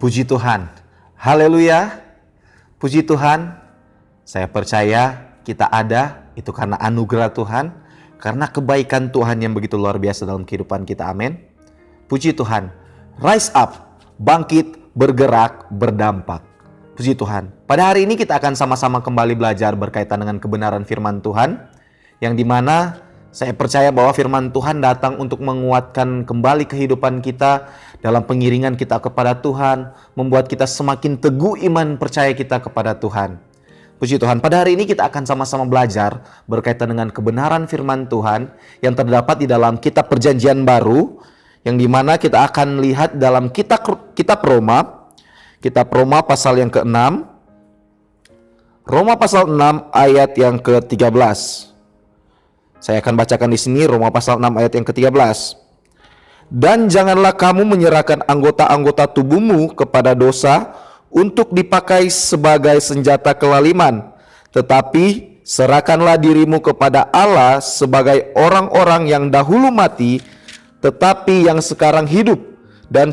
Puji Tuhan. Haleluya. Puji Tuhan. Saya percaya kita ada itu karena anugerah Tuhan, karena kebaikan Tuhan yang begitu luar biasa dalam kehidupan kita. Amin. Puji Tuhan. Rise up, bangkit, bergerak, berdampak. Puji Tuhan. Pada hari ini kita akan sama-sama kembali belajar berkaitan dengan kebenaran firman Tuhan, yang dimana saya percaya bahwa firman Tuhan datang untuk menguatkan kembali kehidupan kita dalam pengiringan kita kepada Tuhan, membuat kita semakin teguh iman percaya kita kepada Tuhan. Puji Tuhan, pada hari ini kita akan sama-sama belajar berkaitan dengan kebenaran firman Tuhan yang terdapat di dalam kitab Perjanjian Baru, yang dimana kita akan lihat dalam kitab Roma pasal yang ke-6, Roma pasal 6 ayat yang ke-13. Saya akan bacakan di sini Roma pasal 6 ayat yang ke-13. Dan janganlah kamu menyerahkan anggota-anggota tubuhmu kepada dosa untuk dipakai sebagai senjata kelaliman, tetapi serahkanlah dirimu kepada Allah sebagai orang-orang yang dahulu mati, tetapi yang sekarang hidup, dan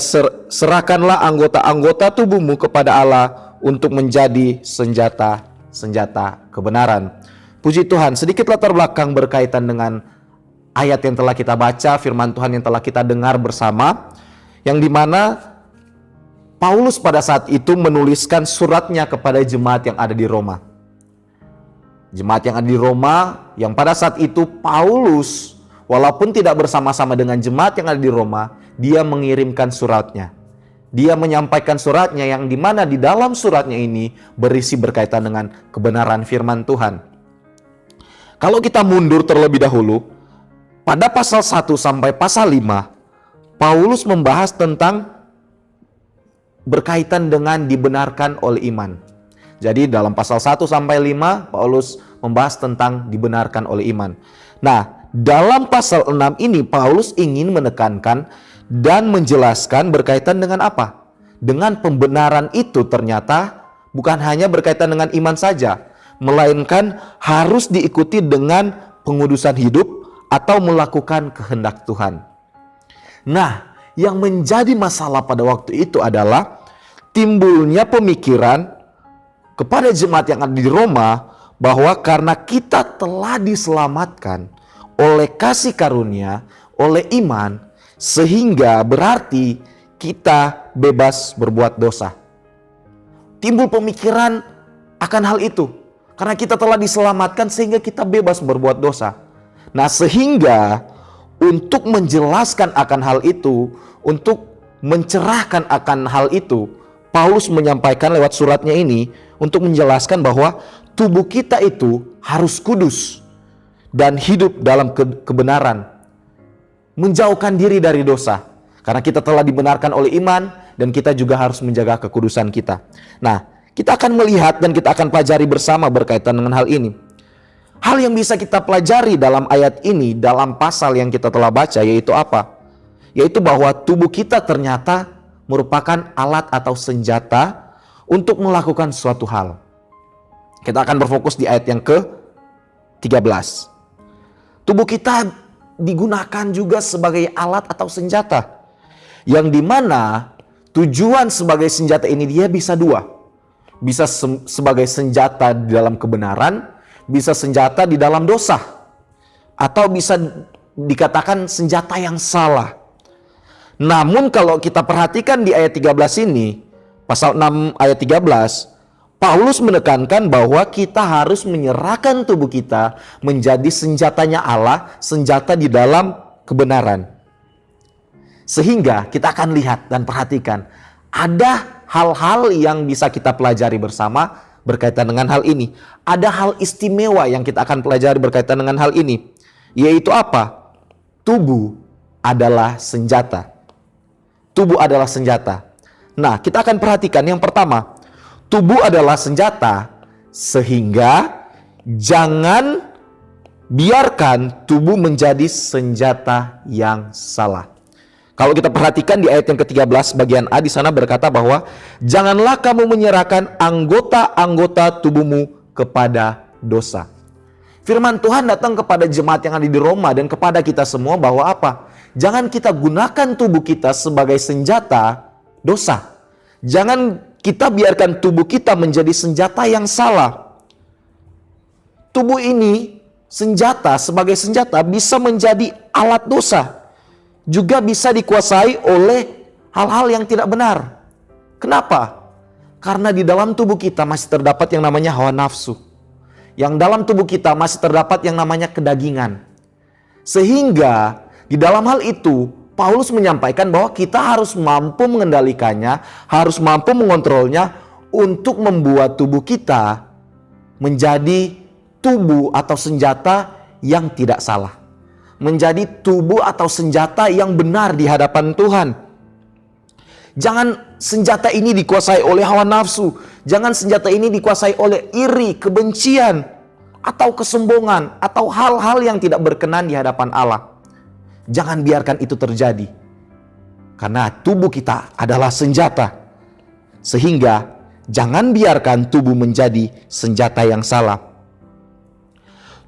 serahkanlah anggota-anggota tubuhmu kepada Allah untuk menjadi senjata kebenaran. Puji Tuhan, sedikit latar belakang berkaitan dengan ayat yang telah kita baca, firman Tuhan yang telah kita dengar bersama, yang dimana Paulus pada saat itu menuliskan suratnya kepada jemaat yang ada di Roma. Jemaat yang ada di Roma, yang pada saat itu Paulus, walaupun tidak bersama-sama dengan jemaat yang ada di Roma, dia mengirimkan suratnya. Dia menyampaikan suratnya yang dimana di dalam suratnya ini berisi berkaitan dengan kebenaran firman Tuhan. Kalau kita mundur terlebih dahulu, pada pasal 1 sampai pasal 5, Paulus membahas tentang berkaitan dengan dibenarkan oleh iman. Jadi dalam pasal 1 sampai 5, Paulus membahas tentang dibenarkan oleh iman. Nah, dalam pasal 6 ini Paulus ingin menekankan dan menjelaskan berkaitan dengan apa? Dengan pembenaran itu ternyata bukan hanya berkaitan dengan iman saja, melainkan harus diikuti dengan pengudusan hidup atau melakukan kehendak Tuhan. Nah, yang menjadi masalah pada waktu itu adalah timbulnya pemikiran kepada jemaat yang ada di Roma bahwa karena kita telah diselamatkan oleh kasih karunia, oleh iman, sehingga berarti kita bebas berbuat dosa. Timbul pemikiran akan hal itu. Karena kita telah diselamatkan sehingga kita bebas berbuat dosa. Nah, sehingga untuk menjelaskan akan hal itu, untuk mencerahkan akan hal itu, Paulus menyampaikan lewat suratnya ini untuk menjelaskan bahwa tubuh kita itu harus kudus dan hidup dalam kebenaran, menjauhkan diri dari dosa. Karena kita telah dibenarkan oleh iman dan kita juga harus menjaga kekudusan kita. Nah, kita akan melihat dan kita akan pelajari bersama berkaitan dengan hal ini. Hal yang bisa kita pelajari dalam ayat ini, dalam pasal yang kita telah baca, yaitu apa? Yaitu bahwa tubuh kita ternyata merupakan alat atau senjata untuk melakukan suatu hal. Kita akan berfokus di ayat yang ke-13. Tubuh kita digunakan juga sebagai alat atau senjata, yang dimana tujuan sebagai senjata ini dia bisa dua. Bisa sebagai senjata di dalam kebenaran, bisa senjata di dalam dosa, atau bisa dikatakan senjata yang salah. Namun kalau kita perhatikan di ayat 13 ini, pasal 6 ayat 13, Paulus menekankan bahwa kita harus menyerahkan tubuh kita menjadi senjatanya Allah, senjata di dalam kebenaran. Sehingga kita akan lihat dan perhatikan, ada hal-hal yang bisa kita pelajari bersama berkaitan dengan hal ini. Ada hal istimewa yang kita akan pelajari berkaitan dengan hal ini. Yaitu apa? Tubuh adalah senjata. Tubuh adalah senjata. Nah, kita akan perhatikan yang pertama. Tubuh adalah senjata, sehingga jangan biarkan tubuh menjadi senjata yang salah. Kalau kita perhatikan di ayat yang ke-13 bagian A, di sana berkata bahwa janganlah kamu menyerahkan anggota-anggota tubuhmu kepada dosa. Firman Tuhan datang kepada jemaat yang ada di Roma dan kepada kita semua bahwa apa? Jangan kita gunakan tubuh kita sebagai senjata dosa. Jangan kita biarkan tubuh kita menjadi senjata yang salah. Tubuh ini, sebagai senjata bisa menjadi alat dosa. Juga bisa dikuasai oleh hal-hal yang tidak benar. Kenapa? Karena di dalam tubuh kita masih terdapat yang namanya hawa nafsu. Yang dalam tubuh kita masih terdapat yang namanya kedagingan. Sehingga di dalam hal itu Paulus menyampaikan bahwa kita harus mampu mengendalikannya, harus mampu mengontrolnya untuk membuat tubuh kita menjadi tubuh atau senjata yang tidak salah. Menjadi tubuh atau senjata yang benar di hadapan Tuhan. Jangan senjata ini dikuasai oleh hawa nafsu. Jangan senjata ini dikuasai oleh iri, kebencian, atau kesombongan, atau hal-hal yang tidak berkenan di hadapan Allah. Jangan biarkan itu terjadi. Karena tubuh kita adalah senjata. Sehingga jangan biarkan tubuh menjadi senjata yang salah.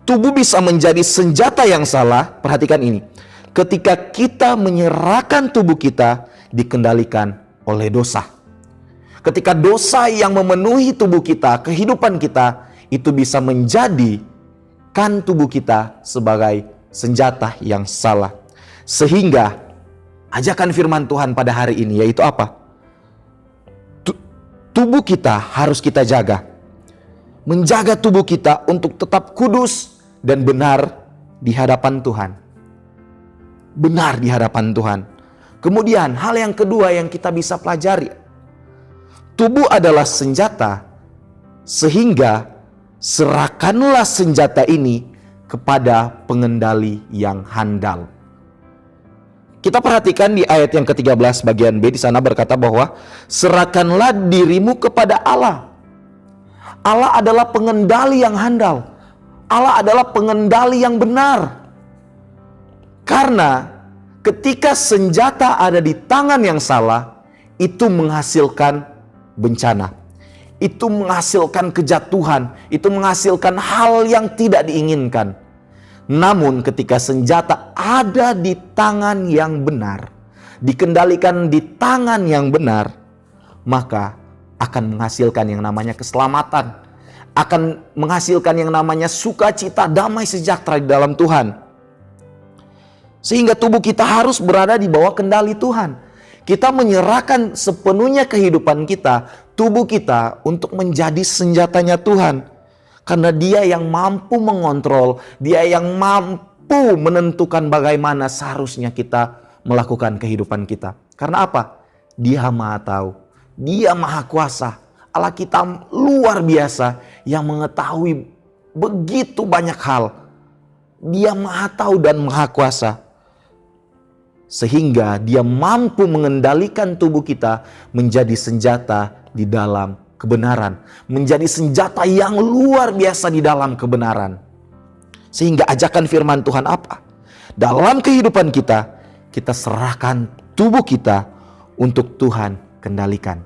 Tubuh bisa menjadi senjata yang salah, perhatikan ini. Ketika kita menyerahkan tubuh kita dikendalikan oleh dosa. Ketika dosa yang memenuhi tubuh kita, kehidupan kita, itu bisa menjadikan tubuh kita sebagai senjata yang salah. Sehingga ajakan firman Tuhan pada hari ini yaitu apa? Tubuh kita harus kita jaga. Menjaga tubuh kita untuk tetap kudus dan benar di hadapan Tuhan. Benar di hadapan Tuhan. Kemudian hal yang kedua yang kita bisa pelajari. Tubuh adalah senjata, sehingga serahkanlah senjata ini kepada pengendali yang handal. Kita perhatikan di ayat yang ke-13 bagian B, di sana berkata bahwa serahkanlah dirimu kepada Allah. Allah adalah pengendali yang handal. Allah adalah pengendali yang benar. Karena ketika senjata ada di tangan yang salah, itu menghasilkan bencana. Itu menghasilkan kejatuhan. Itu menghasilkan hal yang tidak diinginkan. Namun ketika senjata ada di tangan yang benar, dikendalikan di tangan yang benar, maka akan menghasilkan yang namanya keselamatan. Akan menghasilkan yang namanya sukacita, damai sejahtera di dalam Tuhan. Sehingga tubuh kita harus berada di bawah kendali Tuhan. Kita menyerahkan sepenuhnya kehidupan kita, tubuh kita untuk menjadi senjatanya Tuhan. Karena Dia yang mampu mengontrol, Dia yang mampu menentukan bagaimana seharusnya kita melakukan kehidupan kita. Karena apa? Dia Maha Tahu, Dia Maha Kuasa. Allah kita luar biasa yang mengetahui begitu banyak hal. Dia Maha Tahu dan Maha Kuasa. Sehingga Dia mampu mengendalikan tubuh kita menjadi senjata di dalam kebenaran. Menjadi senjata yang luar biasa di dalam kebenaran. Sehingga ajakan firman Tuhan apa? Dalam kehidupan kita, kita serahkan tubuh kita untuk Tuhan kendalikan.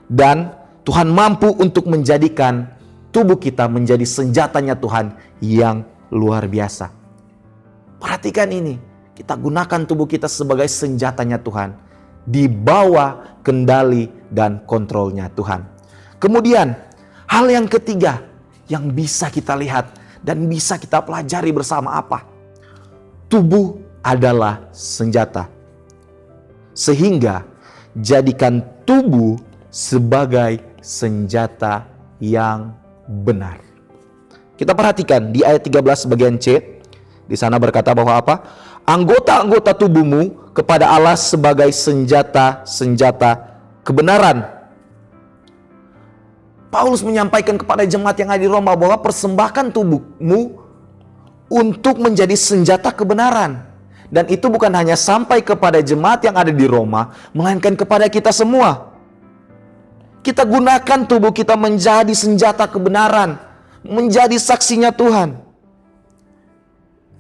Dan Tuhan mampu untuk menjadikan tubuh kita menjadi senjatanya Tuhan yang luar biasa. Perhatikan ini, kita gunakan tubuh kita sebagai senjatanya Tuhan, di bawah kendali dan kontrolnya Tuhan. Kemudian hal yang ketiga yang bisa kita lihat dan bisa kita pelajari bersama apa? Tubuh adalah senjata. Sehingga jadikan tubuh sebagai senjata yang benar. Kita perhatikan di ayat 13 bagian C. Di sana berkata bahwa apa? Anggota-anggota tubuhmu kepada Allah sebagai senjata-senjata kebenaran. Paulus menyampaikan kepada jemaat yang ada di Roma bahwa persembahkan tubuhmu untuk menjadi senjata kebenaran. Dan itu bukan hanya sampai kepada jemaat yang ada di Roma, melainkan kepada kita semua. Kita gunakan tubuh kita menjadi senjata kebenaran, menjadi saksinya Tuhan.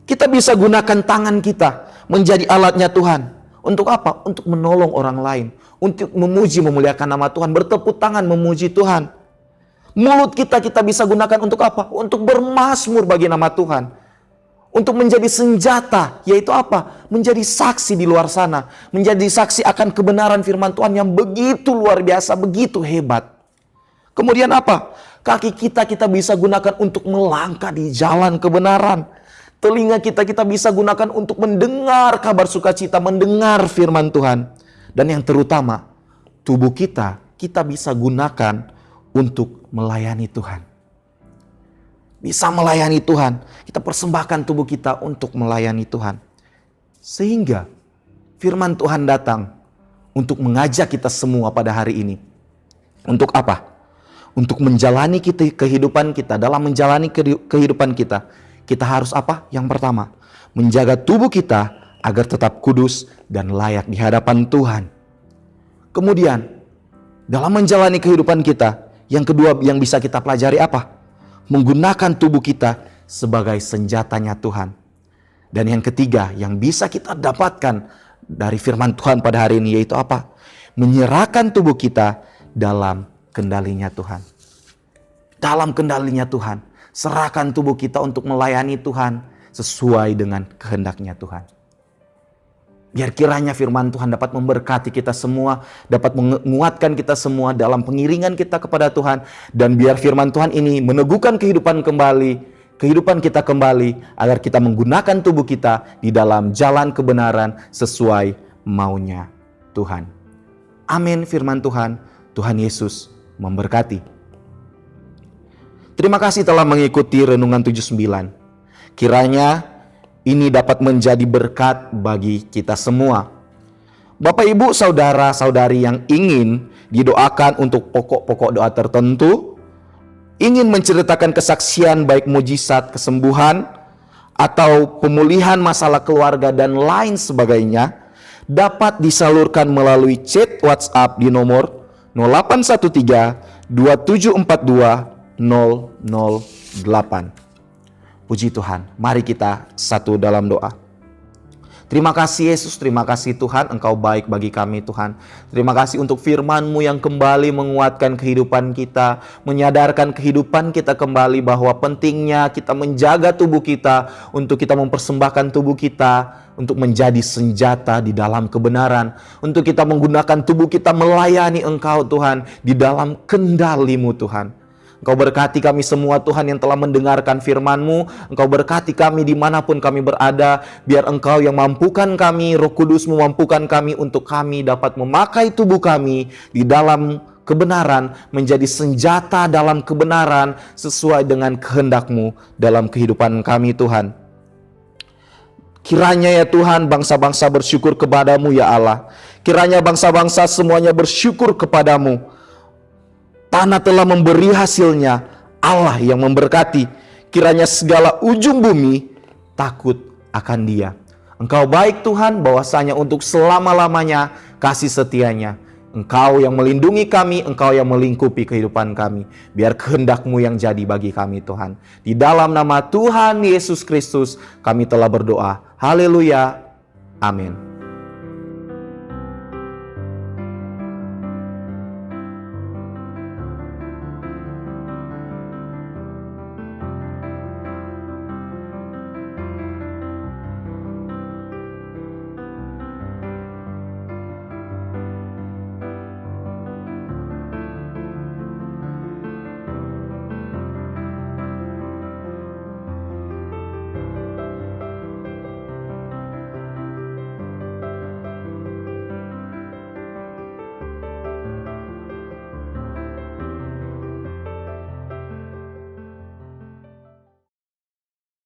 Kita bisa gunakan tangan kita menjadi alatnya Tuhan. Untuk apa? Untuk menolong orang lain. Untuk memuji, memuliakan nama Tuhan. Bertepuk tangan memuji Tuhan. Mulut kita bisa gunakan untuk apa? Untuk bermazmur bagi nama Tuhan. untuk menjadi senjata, yaitu apa? Menjadi saksi di luar sana, menjadi saksi akan kebenaran firman Tuhan yang begitu luar biasa, begitu hebat. Kemudian apa? Kaki kita bisa gunakan untuk melangkah di jalan kebenaran. Telinga kita bisa gunakan untuk mendengar kabar sukacita, mendengar firman Tuhan. Dan yang terutama, tubuh kita bisa gunakan untuk melayani Tuhan. Bisa melayani Tuhan. Kita persembahkan tubuh kita untuk melayani Tuhan. Sehingga firman Tuhan datang untuk mengajak kita semua pada hari ini. Untuk apa? Untuk menjalani kehidupan kita. Dalam menjalani kehidupan kita, kita harus apa? Yang pertama, menjaga tubuh kita agar tetap kudus dan layak di hadapan Tuhan. Kemudian, dalam menjalani kehidupan kita, yang kedua yang bisa kita pelajari apa? Menggunakan tubuh kita sebagai senjatanya Tuhan. Dan yang ketiga yang bisa kita dapatkan dari firman Tuhan pada hari ini yaitu apa? Menyerahkan tubuh kita dalam kendalinya Tuhan. Dalam kendalinya Tuhan. Serahkan tubuh kita untuk melayani Tuhan sesuai dengan kehendaknya Tuhan. Biar kiranya firman Tuhan dapat memberkati kita semua, dapat menguatkan kita semua dalam pengiringan kita kepada Tuhan. Dan biar firman Tuhan ini meneguhkan kehidupan kita kembali, agar kita menggunakan tubuh kita di dalam jalan kebenaran sesuai maunya Tuhan. Amin firman Tuhan. Tuhan Yesus memberkati. Terima kasih telah mengikuti Renungan 79. Kiranya ini dapat menjadi berkat bagi kita semua. Bapak, Ibu, saudara-saudari yang ingin didoakan untuk pokok-pokok doa tertentu, ingin menceritakan kesaksian baik mujizat, kesembuhan, atau pemulihan masalah keluarga dan lain sebagainya, dapat disalurkan melalui chat WhatsApp di nomor 0813 2742 008. Puji Tuhan, mari kita satu dalam doa. Terima kasih Yesus, terima kasih Tuhan, Engkau baik bagi kami Tuhan. Terima kasih untuk firman-Mu yang kembali menguatkan kehidupan kita, menyadarkan kehidupan kita kembali bahwa pentingnya kita menjaga tubuh kita, untuk kita mempersembahkan tubuh kita, untuk menjadi senjata di dalam kebenaran, untuk kita menggunakan tubuh kita melayani Engkau Tuhan, di dalam kendali-Mu Tuhan. Engkau berkati kami semua Tuhan yang telah mendengarkan firman-Mu. Engkau berkati kami dimanapun kami berada. Biar Engkau yang mampukan kami, Roh Kudus memampukan kami untuk kami dapat memakai tubuh kami di dalam kebenaran, menjadi senjata dalam kebenaran sesuai dengan kehendak-Mu dalam kehidupan kami Tuhan. Kiranya ya Tuhan bangsa-bangsa bersyukur kepadamu ya Allah. Kiranya bangsa-bangsa semuanya bersyukur kepadamu. Tanah telah memberi hasilnya, Allah yang memberkati. Kiranya segala ujung bumi takut akan Dia. Engkau baik Tuhan, bahwasanya untuk selama-lamanya kasih setianya. Engkau yang melindungi kami, Engkau yang melingkupi kehidupan kami. Biar kehendak-Mu yang jadi bagi kami Tuhan. Di dalam nama Tuhan Yesus Kristus kami telah berdoa. Haleluya. Amin.